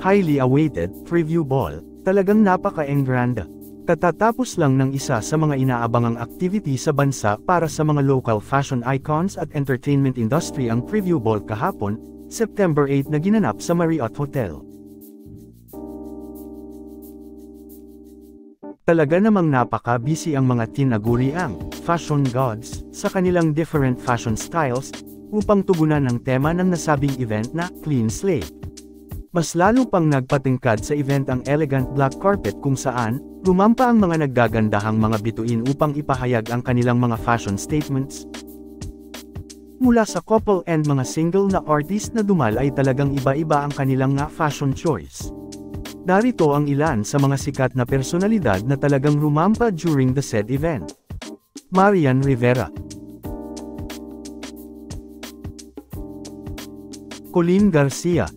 highly awaited, preview ball, talagang napaka-engranda. Katatapos lang ng isa sa mga inaabangang activity sa bansa para sa mga local fashion icons at entertainment industry ang preview ball kahapon, September 8 na ginanap sa Marriott Hotel. Talaga namang napaka-busy ang mga tinaguriang fashion gods sa kanilang different fashion styles upang tugunan ang tema ng nasabing event na Clean Slate. Mas lalo pang nagpatingkad sa event ang elegant black carpet kung saan rumampa ang mga naggagandahang mga bituin upang ipahayag ang kanilang mga fashion statements. Mula sa couple and mga single na artist na dumal ay talagang iba-iba ang kanilang fashion choice. Narito ang ilan sa mga sikat na personalidad na talagang rumampa during the said event. Marian Rivera, Colleen Garcia,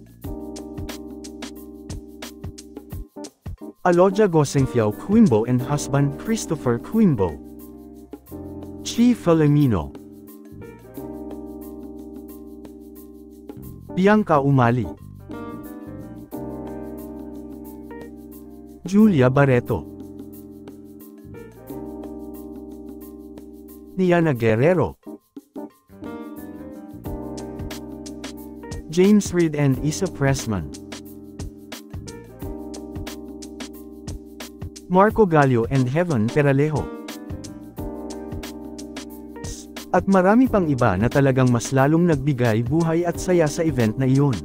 Alodia Gosengfiao Quimbo and husband Christopher Quimbo, Chi Filomeno, Bianca Umali, Julia Barreto, Niana Guerrero, James Reid and Isa Pressman, Marco Gallio and Heaven Peralejo. At marami pang iba na talagang mas lalong nagbigay buhay at saya sa event na iyon.